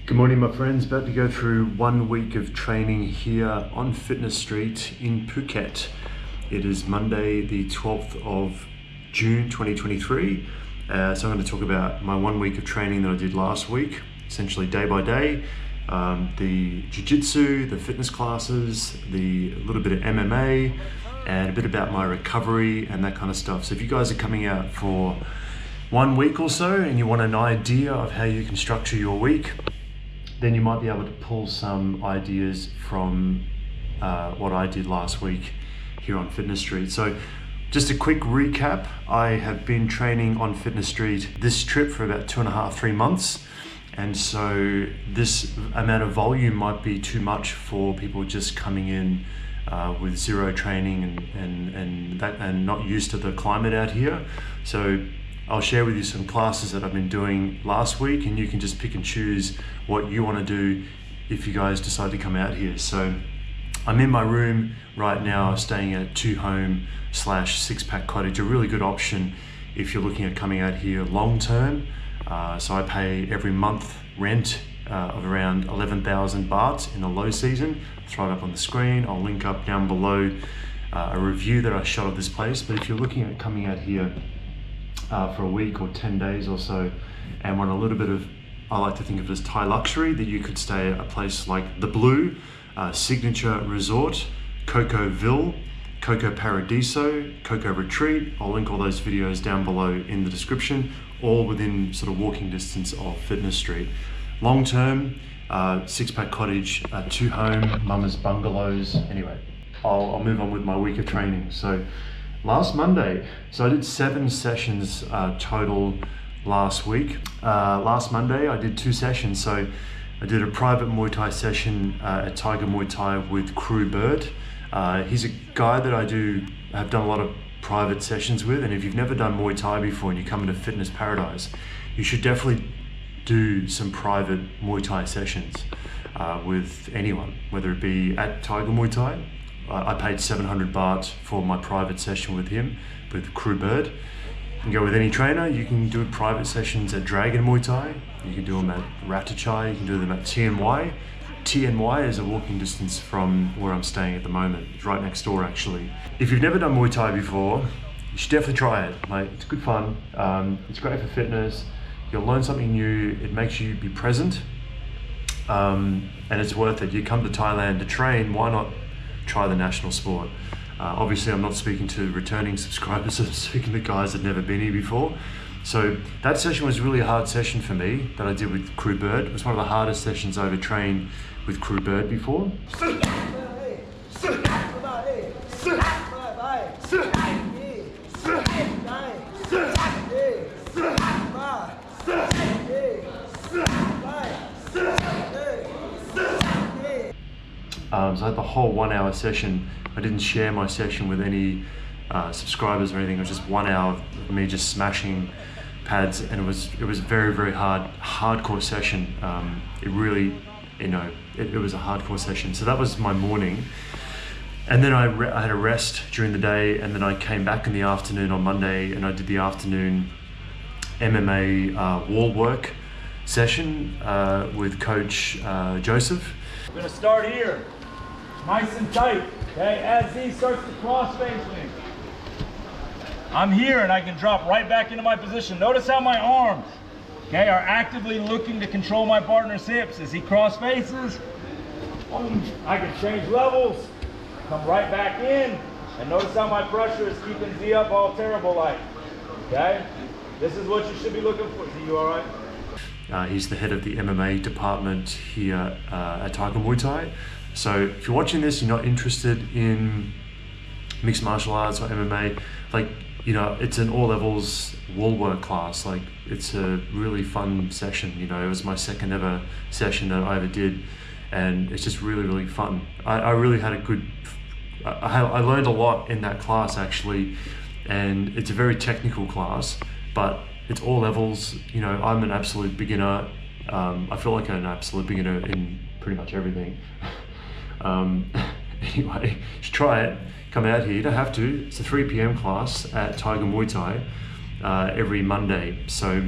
Good morning, my friends. About to go through 1 week of training here on Fitness Street in Phuket. It is Monday, the 12th of June, 2023. So I'm going to talk about my 1 week of training that I did last week, essentially day by day. The jiu-jitsu, the fitness classes, the little bit of MMA, and a bit about my recovery and that kind of stuff. So if you guys are coming out for 1 week or so and you want an idea of how you can structure your week, then you might be able to pull some ideas from what I did last week here on Fitness Street. So just a quick recap, I have been training on Fitness Street this trip for about 2.5-3 months. And so this amount of volume might be too much for people just coming in with zero training and not used to the climate out here. So I'll share with you some classes that I've been doing last week, and you can just pick and choose what you want to do if you guys decide to come out here. So I'm in my room right now, staying at 2 Home / 6-pack cottage, a really good option if you're looking at coming out here long term. So I pay every month rent of around 11,000 Baht in the low season. I'll throw it up on the screen. I'll link up down below a review that I shot of this place. But if you're looking at coming out here for a week or 10 days or so, and want a little bit of, I like to think of it as Thai luxury, that you could stay at a place like The Blue, Signature Resort, Coco Ville, Coco Paradiso, Coco Retreat. I'll link all those videos down below in the description, all within sort of walking distance of Fitness Street. Long term, 6-pack cottage, 2 Home, Mama's bungalows. Anyway, I'll move on with my week of training. So last Monday, so I did 7 sessions total last week. Last Monday I did 2 sessions. So I did a private Muay Thai session at Tiger Muay Thai with Crew Bird. He's a guy that I have done a lot of private sessions with, and if you've never done Muay Thai before and you come into Fitness Paradise, you should definitely do some private Muay Thai sessions with anyone, whether it be at Tiger Muay Thai. I paid 700 Baht for my private session with him, with Crew Bird. You can go with any trainer. You can do private sessions at Dragon Muay Thai. You can do them at Rattachai. You can do them at T&Y. T&Y is a walking distance from where I'm staying at the moment. It's right next door, actually. If you've never done Muay Thai before, you should definitely try it. Like, it's good fun. It's great for fitness. You'll learn something new. It makes you be present, and it's worth it. You come to Thailand to train, why not try the national sport? Obviously, I'm not speaking to returning subscribers, I'm speaking to guys that have never been here before. So that session was really a hard session for me that I did with Crew Bird. It was one of the hardest sessions I ever trained with Crew Bird before. So I had the whole 1 hour session. I didn't share my session with any subscribers or anything. It was just 1 hour of me just smashing pads, and it was a very, very hardcore session. It really, it was a hardcore session. So that was my morning. And then I had a rest during the day, and then I came back in the afternoon on Monday, and I did the afternoon MMA wall work session with Coach Joseph. We're gonna start here, nice and tight, okay? As he starts to cross face me, I'm here and I can drop right back into my position. Notice how my arms, okay, are actively looking to control my partner's hips. As he cross faces, I can change levels, come right back in, and notice how my pressure is keeping Z up all terrible like, okay? This is what you should be looking for. Z, you all right? He's the head of the MMA department here at Tiger Muay Thai. So if you're watching this, you're not interested in mixed martial arts or MMA, like, it's an all levels wall work class. Like, it's a really fun session. It was my second ever session that I ever did, and it's just really, really fun. I really had a good, I learned a lot in that class actually, and it's a very technical class, but it's all levels. I'm an absolute beginner. I feel like I'm an absolute beginner in pretty much everything. Anyway, just try it. Come out here. You don't have to. It's a 3 p.m. class at Tiger Muay Thai every Monday. So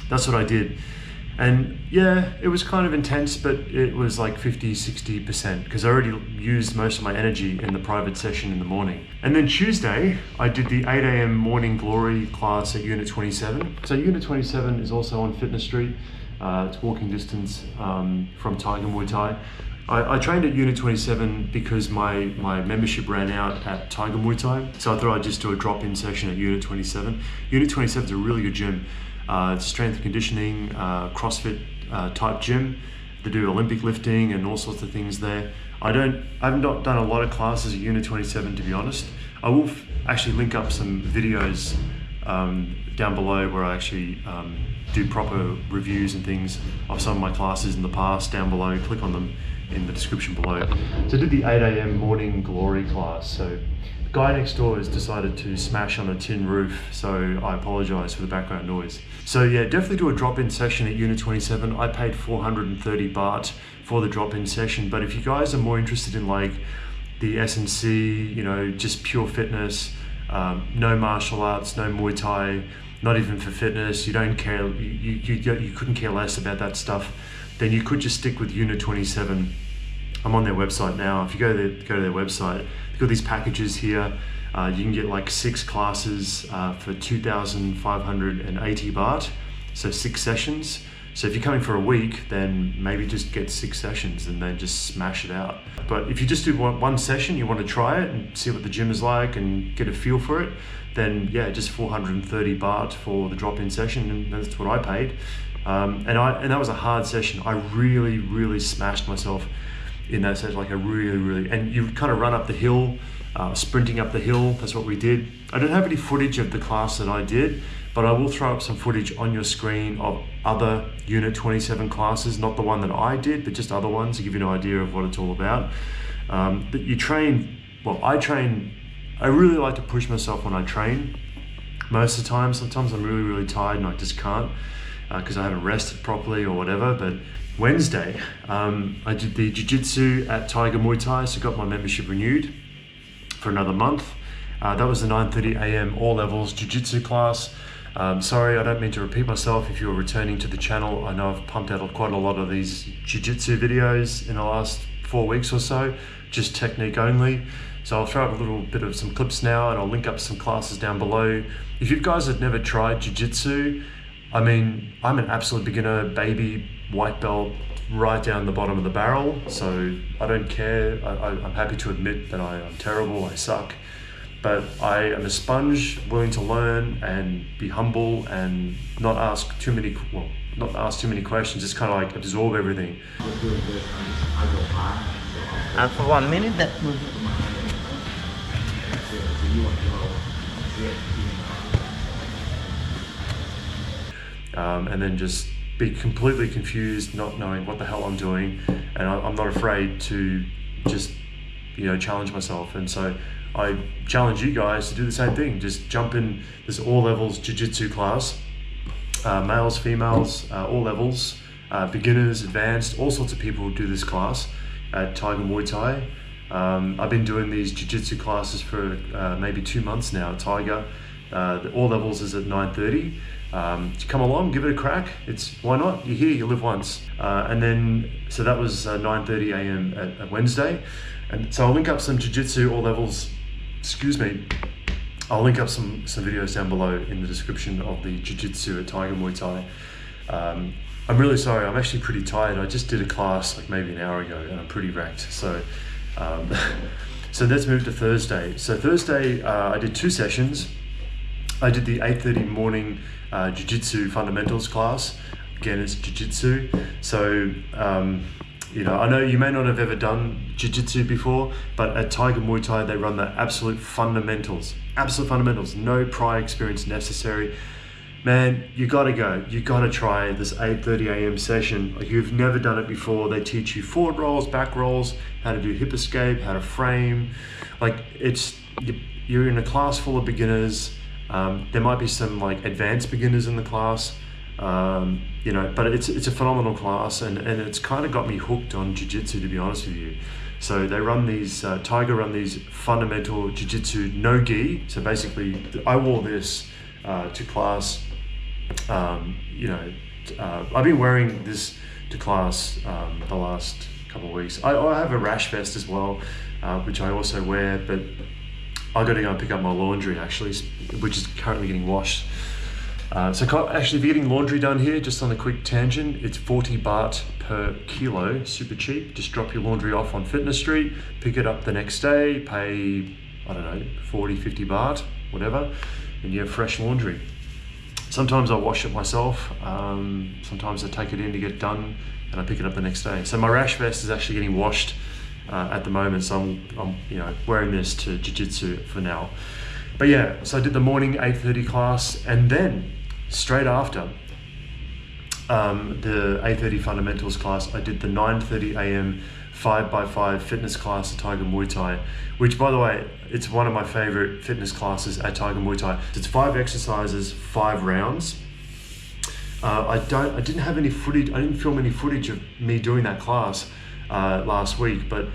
that's what I did. And yeah, it was kind of intense, but it was like 50-60% because I already used most of my energy in the private session in the morning. And then Tuesday, I did the 8 a.m. morning glory class at Unit 27. So Unit 27 is also on Fitness Street. It's walking distance from Tiger Muay Thai. I trained at Unit 27 because my membership ran out at Tiger Muay Thai. So I thought I'd just do a drop-in session at Unit 27. Unit 27 is a really good gym. It's strength and conditioning, CrossFit type gym. They do Olympic lifting and all sorts of things there. I've not done a lot of classes at Unit 27, to be honest. I will actually link up some videos down below where I actually do proper reviews and things of some of my classes in the past down below. Click on them in the description below. So I did the 8 a.m. morning glory class. So the guy next door has decided to smash on a tin roof, so I apologize for the background noise. So yeah, definitely do a drop-in session at Unit 27. I paid 430 baht for the drop-in session, but if you guys are more interested in like the S&C, you know, just pure fitness, no martial arts, no Muay Thai, not even for fitness, you don't care, you couldn't care less about that stuff, then you could just stick with Unit 27. I'm on their website now. If you go to their website, they've got these packages here. You can get like 6 classes for 2,580 baht, so 6 sessions. So if you're coming for a week, then maybe just get 6 sessions and then just smash it out. But if you just do one session, you want to try it and see what the gym is like and get a feel for it, then yeah, just 430 baht for the drop-in session, and that's what I paid. And that was a hard session. I really smashed myself in that session, like and you kind of run up the hill, sprinting up the hill. That's what we did. I don't have any footage of the class that I did, but I will throw up some footage on your screen of other Unit 27 classes, not the one that I did, but just other ones to give you an idea of what it's all about. But you train, well, I really like to push myself when I train. Most of the time, sometimes I'm really tired and I just can't because I haven't rested properly or whatever. But Wednesday, I did the jiu-jitsu at Tiger Muay Thai, so got my membership renewed for another month. That was the 9:30 a.m. all levels jiu-jitsu class. Sorry, I don't mean to repeat myself if you're returning to the channel. I know I've pumped out quite a lot of these jiu-jitsu videos in the last 4 weeks or so, just technique only. So I'll throw up a little bit of some clips now and I'll link up some classes down below. If you guys have never tried jiu-jitsu, I mean, I'm an absolute beginner, baby, white belt, right down the bottom of the barrel. So I don't care. I'm happy to admit that I'm terrible, I suck. But I am a sponge, willing to learn and be humble and not ask too many questions, just kind of like absorb everything. And for 1 minute that and then just be completely confused, not knowing what the hell I'm doing, and I'm not afraid to just, you know, challenge myself. And so I challenge you guys to do the same thing. Just jump in this all levels jiu-jitsu class, males, females, all levels, beginners, advanced, all sorts of people do this class at Tiger Muay Thai. I've been doing these jiu-jitsu classes for maybe 2 months now at Tiger. The all levels is at 9:30. Come along, give it a crack. Why not? You're here, you live once. And then, so that was 9:30 a.m. at Wednesday. And so I'll link up some jiu-jitsu all levels, I'll link up some videos down below in the description of the jiu-jitsu at Tiger Muay Thai. I'm really sorry, I'm actually pretty tired. I just did a class like maybe an hour ago and I'm pretty wrecked. So, so let's move to Thursday. So Thursday, I did 2 sessions. I did the 8:30 morning jiu-jitsu fundamentals class. Again, it's jiu-jitsu. So, you know, I know you may not have ever done jiu-jitsu before, but at Tiger Muay Thai, they run the absolute fundamentals, no prior experience necessary. Man, you gotta go. You gotta try this 8:30 a.m. session. Like, you've never done it before. They teach you forward rolls, back rolls, how to do hip escape, how to frame. Like, you're in a class full of beginners. There might be some like advanced beginners in the class, you know, but it's a phenomenal class, and it's kind of got me hooked on jiu-jitsu, to be honest with you. So they run these, Tiger run these fundamental jiu-jitsu no gi. So basically, I wore this to class, you know, I've been wearing this to class the last couple of weeks. I have a rash vest as well, which I also wear, but I got to go and pick up my laundry actually, which is currently getting washed. So actually, if you're getting laundry done here, just on a quick tangent, it's 40 baht per kilo, super cheap. Just drop your laundry off on Fitness Street, pick it up the next day, pay, I don't know, 40, 50 baht, whatever, and you have fresh laundry. Sometimes I wash it myself, sometimes I take it in to get it done, and I pick it up the next day. So my rash vest is actually getting washed at the moment, so I'm wearing this to jiu-jitsu for now. But yeah, so I did the morning 8:30 class, and then straight after the 8:30 fundamentals class, I did the 9:30 a.m. 5x5 fitness class at Tiger Muay Thai, which, by the way, it's one of my favorite fitness classes at Tiger Muay Thai. It's 5 exercises, 5 rounds. I didn't have any footage. I didn't film any footage of me doing that class last week, but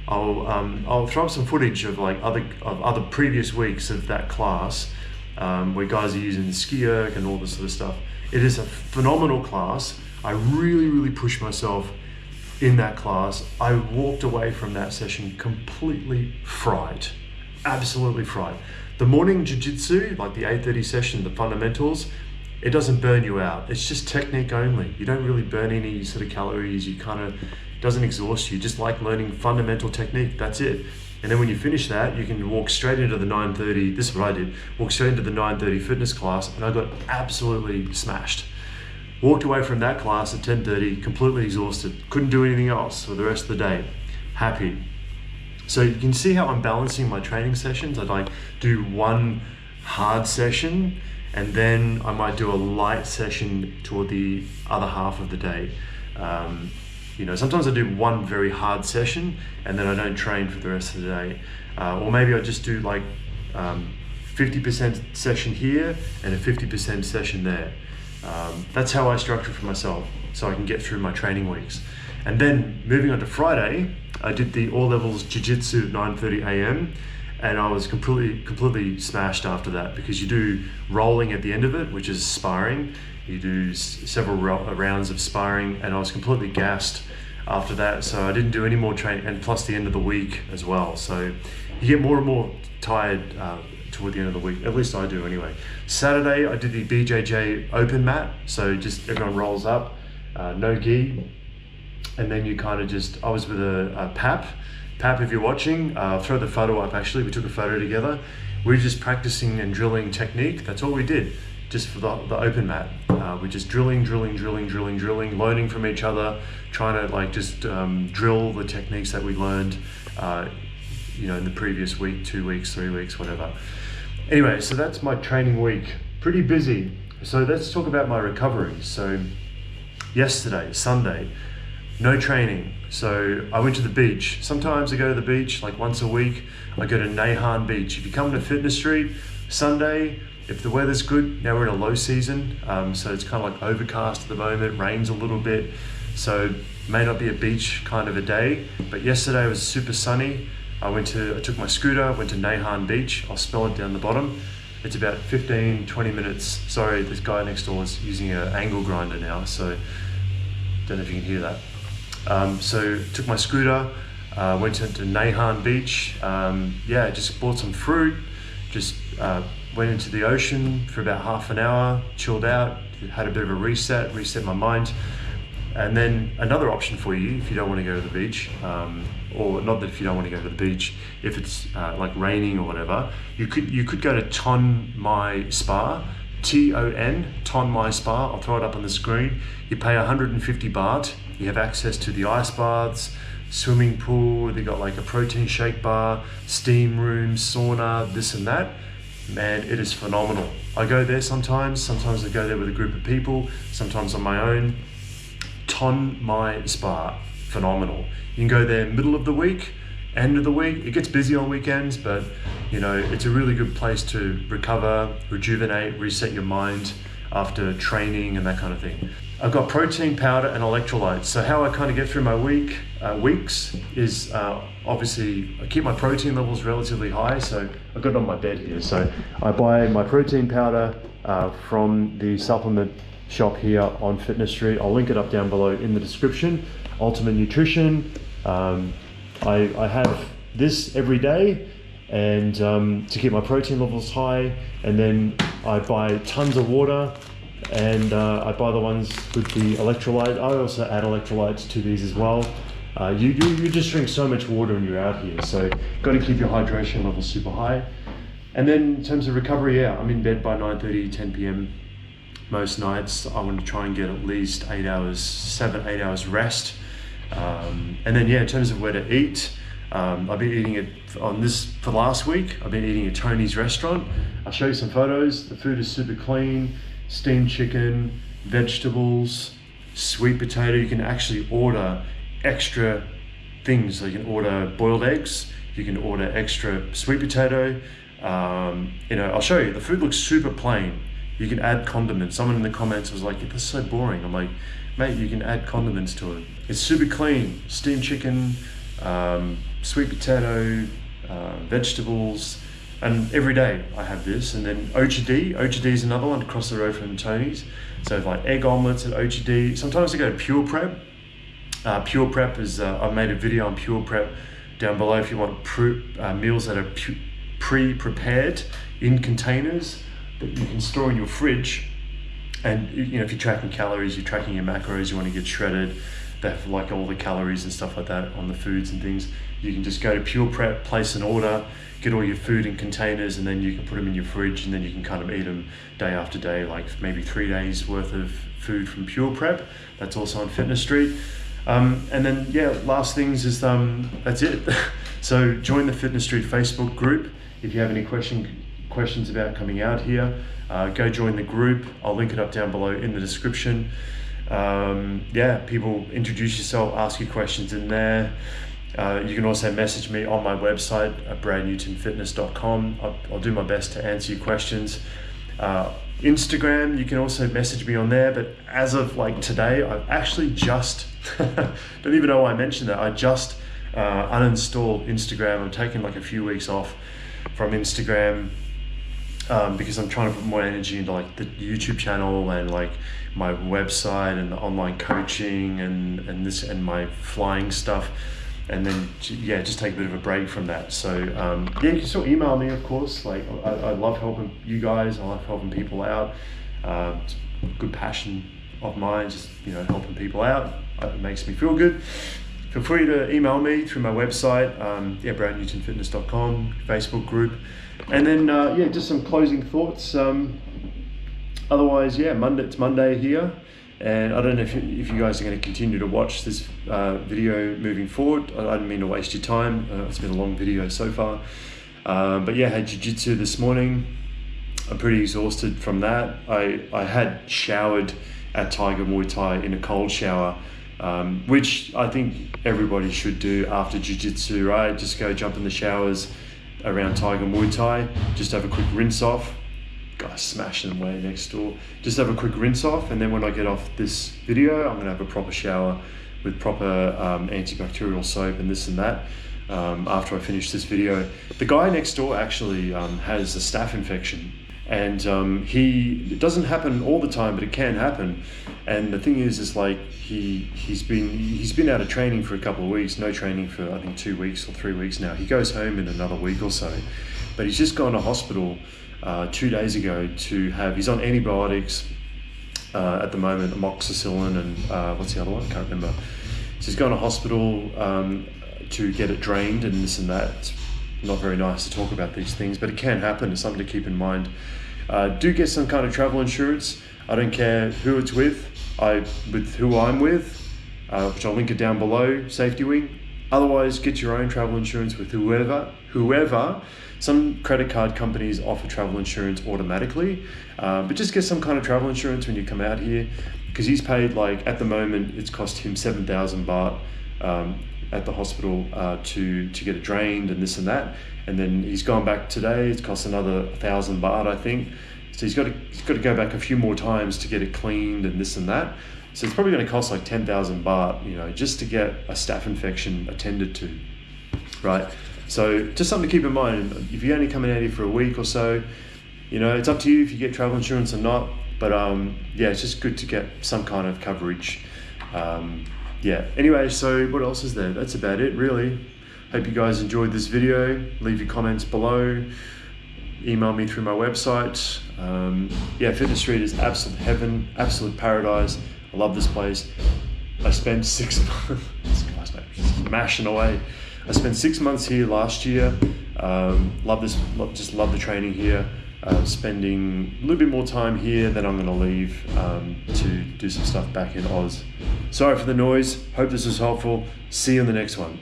I'll throw up some footage of other previous weeks of that class, where guys are using the ski erg and all this sort of stuff. It is a phenomenal class. I really pushed myself in that class. I walked away from that session completely fried, absolutely fried. The morning jiu-jitsu, like the 8:30 session, the fundamentals, it doesn't burn you out. It's just technique only. You don't really burn any sort of calories. You doesn't exhaust you. Just like learning fundamental technique, that's it. And then when you finish that, you can walk straight into the 9:30, this is what I did, walk straight into the 9:30 fitness class, and I got absolutely smashed. Walked away from that class at 10:30, completely exhausted, couldn't do anything else for the rest of the day, happy. So you can see how I'm balancing my training sessions. I'd do one hard session, and then I might do a light session toward the other half of the day. Sometimes I do one very hard session and then I don't train for the rest of the day. Or maybe I just do 50% session here and a 50% session there. That's how I structure for myself, so I can get through my training weeks. And then moving on to Friday, I did the all levels jiu-jitsu at 9:30 a.m. and I was completely smashed after that, because you do rolling at the end of it, which is sparring. You do several rounds of sparring, and I was completely gassed after that, so I didn't do any more training, and plus the end of the week as well. So you get more and more tired toward the end of the week, at least I do anyway. Saturday, I did the BJJ open mat, so just everyone rolls up, no gi, and then you I was with a Pap, if you're watching, throw the photo up actually, we took a photo together. We were just practicing and drilling technique, that's all we did, just for the open mat. We're just drilling, learning from each other, trying to drill the techniques that we learned in the previous week, 2 weeks, 3 weeks, whatever. Anyway, so that's my training week, pretty busy. So let's talk about my recovery. So yesterday, Sunday, no training. So I went to the beach. Sometimes I go to the beach once a week. I go to Naihan Beach. If you come to Fitness Street, Sunday, if the weather's good, now we're in a low season, so it's kind of overcast at the moment, rains a little bit, so may not be a beach kind of a day, but yesterday was super sunny. I took my scooter, went to Naihan Beach. I'll spell it down the bottom. It's about 15-20 minutes. Sorry, this guy next door is using an angle grinder now, so don't know if you can hear that. So took my scooter, went into Naihan Beach. Just bought some fruit, just went into the ocean for about half an hour, chilled out, had a bit of a reset my mind. And then another option for you, if you don't want to go to the beach, or not that if you don't want to go to the beach, if it's raining or whatever, you could go to Ton My Spa, T-O-N, Ton My Spa. I'll throw it up on the screen. You pay 150 baht. You have access to the ice baths, swimming pool. They got a protein shake bar, steam room, sauna, this and that. Man, it is phenomenal. I go there sometimes I go there with a group of people, sometimes on my own. Ton My Spa, phenomenal. You can go there middle of the week, end of the week. It gets busy on weekends, but it's a really good place to recover, rejuvenate, reset your mind after training and that kind of thing. I've got protein powder and electrolytes. So how I kind of get through my weeks is obviously I keep my protein levels relatively high. So I've got it on my bed here. So I buy my protein powder from the supplement shop here on Fitness Street. I'll link it up down below in the description. Ultimate Nutrition. I have this every day, and to keep my protein levels high, and then I buy tons of water, and I buy the ones with the electrolyte. I also add electrolytes to these as well. You just drink so much water when you're out here, so got to keep your hydration levels super high. And then in terms of recovery, yeah, I'm in bed by 9:30, 10 p.m. most nights. I want to try and get at least 7, 8 hours rest. And then yeah, in terms of where to eat, I've been eating it for last week. I've been eating at Tony's restaurant. I'll show you some photos. The food is super clean, steamed chicken, vegetables, sweet potato. You can actually order extra things. So you can order boiled eggs, you can order extra sweet potato. I'll show you. The food looks super plain. You can add condiments. Someone in the comments was like, "This is so boring." I'm like, mate, you can add condiments to it. It's super clean. Steamed chicken, sweet potato, vegetables, and every day I have this. And then OCD is another one across the road from Tony's. So like egg omelets at OCD. Sometimes I go to Pure Prep. Pure Prep is, I've made a video on Pure Prep down below if you want meals that are pre-prepared in containers that you can store in your fridge. And if you're tracking calories, you're tracking your macros, you want to get shredded, they have like all the calories and stuff like that on the foods and things. You can just go to Pure Prep, place an order, get all your food in containers, and then you can put them in your fridge, and then you can kind of eat them day after day, like maybe 3 days worth of food from Pure Prep. That's also on Fitness Street. And then yeah, last things is that's it. So join the Fitness Street Facebook group. If you have any questions about coming out here, go join the group. I'll link it up down below in the description. People, introduce yourself, ask your questions in there. You can also message me on my website at bradnewtonfitness.com. I'll do my best to answer your questions. Instagram, you can also message me on there, but as of like today, I've actually just don't even know why I mentioned that. I just uninstalled Instagram. I'm taking like a few weeks off from Instagram because I'm trying to put more energy into like the YouTube channel and like my website and the online coaching and my flying stuff, and then just take a bit of a break from that. So you can still email me, of course. Like I love helping you guys. I love helping people out. It's a good passion of mine, just helping people out. It makes me feel good. Feel free to email me through my website, bradnewtonfitness.com, Facebook group. And then, just some closing thoughts. Otherwise, it's Monday here. And I don't know if you guys are going to continue to watch this video moving forward. I didn't mean to waste your time. It's been a long video so far. But yeah, I had jiu-jitsu this morning. I'm pretty exhausted from that. I had showered at Tiger Muay Thai in a cold shower, which I think everybody should do after jiu-jitsu, right? Just go jump in the showers around Tiger Muay Thai, just have a quick rinse off. Guys smashing away next door. Just have a quick rinse off, and then when I get off this video, I'm gonna have a proper shower with proper antibacterial soap and this and that after I finish this video. The guy next door actually has a staph infection, and it doesn't happen all the time, but it can happen. And the thing is like he's been out of training for a couple of weeks, no training for I think 2 weeks or 3 weeks now. He goes home in another week or so, but he's just gone to hospital 2 days ago he's on antibiotics at the moment, amoxicillin and what's the other one? I can't remember. So he's gone to hospital to get it drained and this and that. It's not very nice to talk about these things, but it can happen. It's something to keep in mind. Do get some kind of travel insurance. I don't care who it's with who I'm with, which I'll link it down below, Safety Wing. Otherwise, get your own travel insurance with whoever. Some credit card companies offer travel insurance automatically, but just get some kind of travel insurance when you come out here, because he's paid, like at the moment, it's cost him 7,000 baht at the hospital to get it drained and this and that. And then he's gone back today, it's cost another 1,000 baht, I think. So he's got to go back a few more times to get it cleaned and this and that. So it's probably going to cost like 10,000 baht, just to get a staph infection attended to, right? So just something to keep in mind. If you're only coming out here for a week or so, it's up to you if you get travel insurance or not. But yeah, it's just good to get some kind of coverage. Yeah, anyway, so what else is there? That's about it, really. Hope you guys enjoyed this video. Leave your comments below. Email me through my website. Yeah, Fitness Street is absolute heaven, absolute paradise. I love this place. I spent 6 months, just mashing away. I spent 6 months here last year. Love this, just love the training here. Spending a little bit more time here, then I'm going to leave to do some stuff back in Oz. Sorry for the noise. Hope this was helpful. See you in the next one.